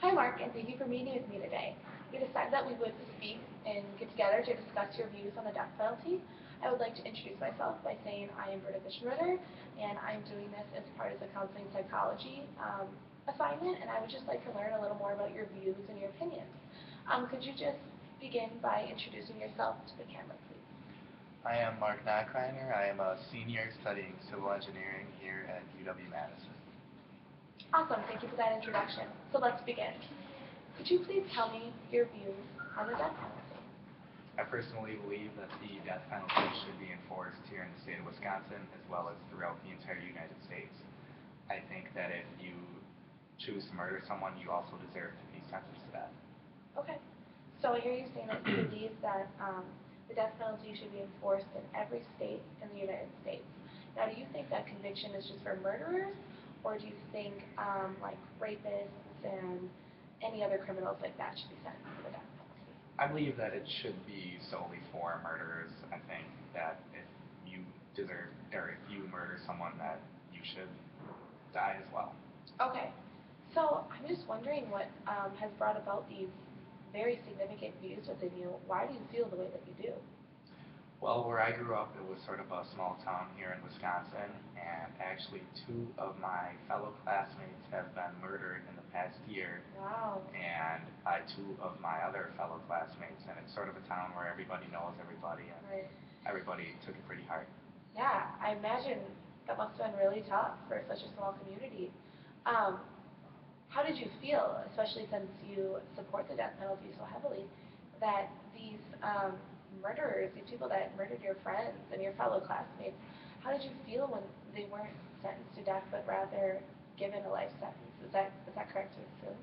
Hi Mark, and thank you for meeting with me today. We decided that we would speak and get together to discuss your views on the death penalty. I would like to introduce myself by saying I am Britta Fischenritter, and I'm doing this as part of the counseling psychology assignment, and I would just like to learn a little more about your views and your opinions. Could you just begin by introducing yourself to the camera, please? I am Mark Nachreiner. I am a senior studying civil engineering here at UW-Madison. Awesome, thank you for that introduction. So let's begin. Could you please tell me your views on the death penalty? I personally believe that the death penalty should be enforced here in the state of Wisconsin as well as throughout the entire United States. I think that if you choose to murder someone, you also deserve to be sentenced to death. Okay. So I hear you saying that you believe that the death penalty should be enforced in every state in the United States. Now, do you think that conviction is just for murderers, or do you think like rapists and any other criminals like that should be sentenced to the death penalty? I believe that it should be solely for murderers. I think that if you deserve, or if you murder someone, that you should die as well. Okay. So I'm just wondering what has brought about these very significant views within you. Why do you feel the way that you do? Well, where I grew up, it was sort of a small town here in Wisconsin, and actually two of my fellow classmates have been murdered in the past year, Wow. and by two of my other fellow classmates, and it's sort of a town where everybody knows everybody, and Right. everybody took it pretty hard. Yeah, I imagine that must have been really tough for such a small community. Um, how did you feel, especially since you support the death penalty so heavily, that these murderers, these people that murdered your friends and your fellow classmates, how did you feel when they weren't sentenced to death but rather given a life sentence? Is that correct to assume?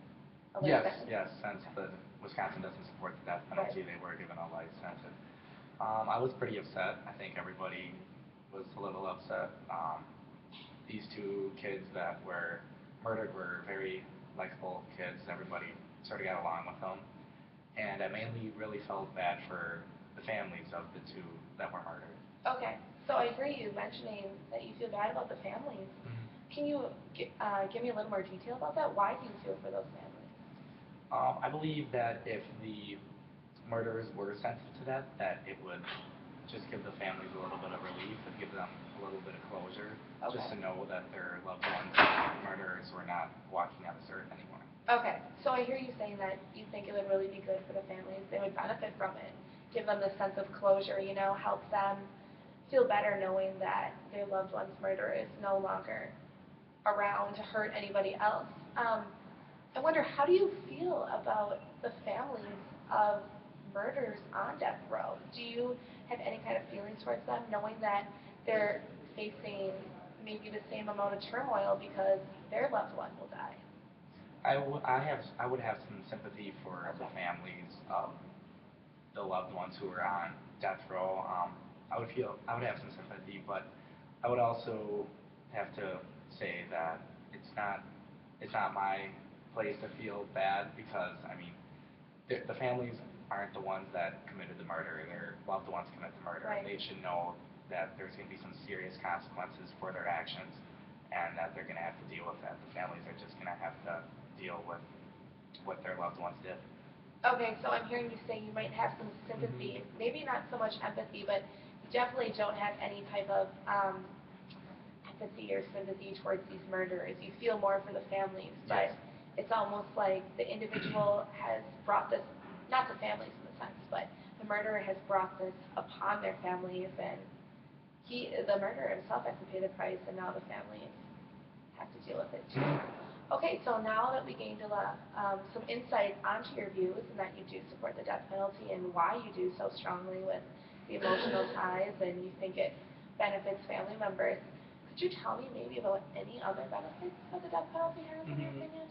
A life Yes, sentence? yes, since the Wisconsin doesn't support the death Right. penalty, they were given a life sentence. I was pretty upset. I think everybody was a little upset. These two kids that were murdered were very likable kids. Everybody sort of got along with them. And I mainly really felt bad for the families of the two that were murdered. Okay, so I hear you mentioning that you feel bad about the families. Can you give me a little more detail about that? Why do you feel for those families? I believe that if the murderers were sentenced to death, that it would just give the families a little bit of relief and give them a little bit of closure, just to Okay. know that their loved ones, murderers, were not walking on this earth anymore. Okay, so I hear you saying that you think it would really be good for the families. They would benefit from it, give them the sense of closure, help them feel better knowing that their loved one's murderer is no longer around to hurt anybody else. I wonder, how do you feel about the families of murderers on death row? Do you have any kind of feelings towards them, knowing that they're facing maybe the same amount of turmoil because their loved one will die? I would have some sympathy for the Okay. families of the loved ones who were on death row. I would have some sympathy, but I would also have to say that it's not, it's not my place to feel bad because, I mean, the families aren't the ones that committed the murder. Their loved ones commit the murder. Right. They should know that there's going to be some serious consequences for their actions and that they're going to have to deal with that. The families are just going to have to deal with what their loved ones did. Okay, so I'm hearing you say you might have some sympathy, maybe not so much empathy, but you definitely don't have any type of empathy or sympathy towards these murderers. You feel more for the families, Yes. but it's almost like the individual has brought this, not the families in the sense, but the murderer has brought this upon their families, and the murderer himself has to pay the price, and now the families have to deal with it too. Okay, so now that we gained some insight onto your views and that you do support the death penalty and why you do so strongly with the emotional ties and you think it benefits family members, could you tell me maybe about any other benefits that the death penalty has in your opinion?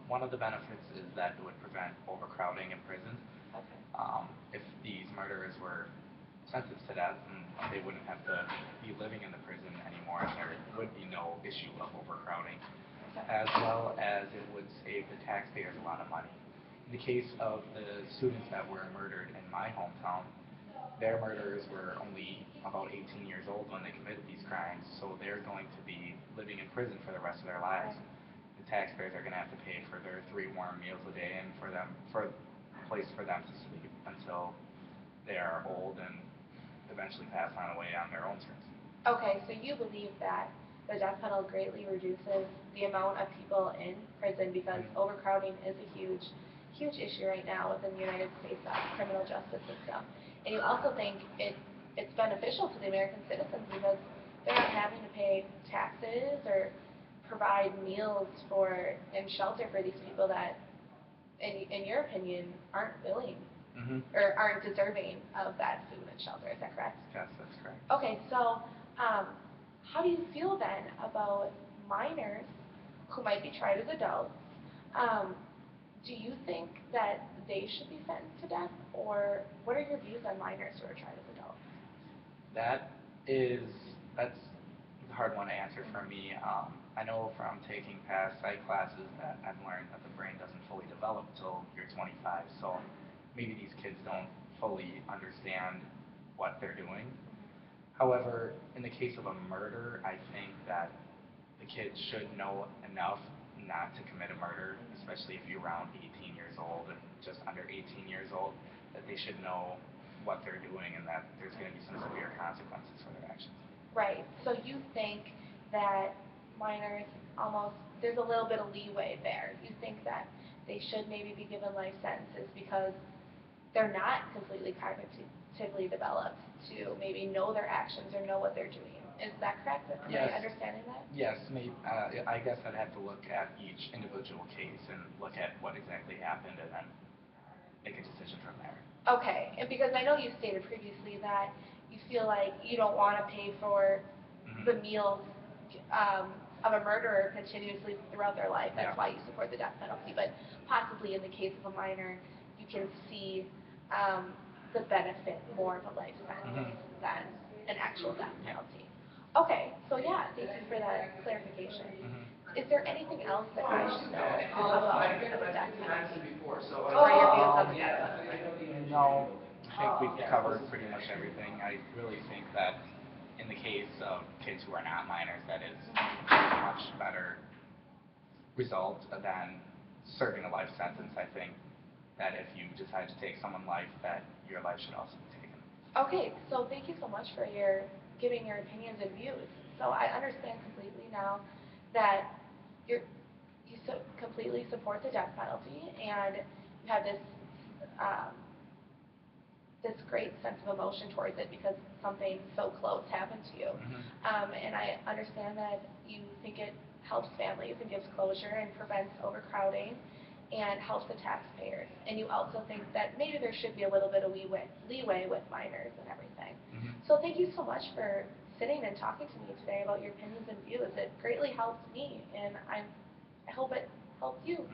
One of the benefits is that it would prevent overcrowding in prisons. Okay. If these murderers were sentenced to death, they wouldn't have to be living in the prison anymore, and there would be no issue of overcrowding, Okay. as well as it would save the taxpayers a lot of money. In the case of the students that were murdered in my hometown, their murderers were only about 18 years old when they committed these crimes, so they're going to be living in prison for the rest of their lives. Right. the taxpayers are going to have to pay for their 3 warm meals a day and for a place for them to sleep until they are old and eventually pass on away on their own terms. Okay, so you believe that the death penalty greatly reduces the amount of people in prison because overcrowding is a huge issue right now within the United States criminal justice system. And you also think it's beneficial to the American citizens because they're not having to pay taxes or provide meals for and shelter for these people that, in your opinion, aren't willing or aren't deserving of that food and shelter. Is that correct? Yes, that's correct. Okay, so how do you feel then about minors who might be tried as adults? Do you think that they should be sentenced to death, or what are your views on minors who are tried as adults? That's a hard one to answer for me. I know from taking past psych classes that I've learned that the brain doesn't fully develop until you're 25, so maybe these kids don't fully understand what they're doing. However, in the case of a murder, I think that the kids should know enough not to commit a murder, especially if you're around 18 years old and just under 18 years old, that they should know what they're doing and that there's going to be some severe consequences for their actions. Right. So you think that minors there's a little bit of leeway there. You think that they should maybe be given life sentences because they're not completely cognitively developed to maybe know their actions or know what they're doing. Is that correct? Am Yes. I understanding that? Yes, I guess I'd have to look at each individual case and look at what exactly happened and then make a decision from there. Okay, and because I know you stated previously that you feel like you don't want to pay for the meals of a murderer continuously throughout their life. That's why you support the death penalty. But possibly in the case of a minor, you can see the benefit more of a life sentence than an actual death penalty. Okay, so yeah, thank you for that clarification. Is there anything else that I should know about the death penalty? Or your views on the death penalty? No, I think we've covered pretty much everything. I really think that in the case of kids who are not minors, that is a much better result than serving a life sentence. I think that if you decide to take someone's life, that your life should also be taken. Okay, so thank you so much for giving your opinions and views. So I understand completely now that you completely support the death penalty and you have this this great sense of emotion towards it because something so close happened to you. And I understand that you think it helps families and gives closure and prevents overcrowding and helps the taxpayers. And you also think that maybe there should be a little bit of leeway with minors and everything. So thank you so much for sitting and talking to me today about your opinions and views. It greatly helped me, and I hope it helped you.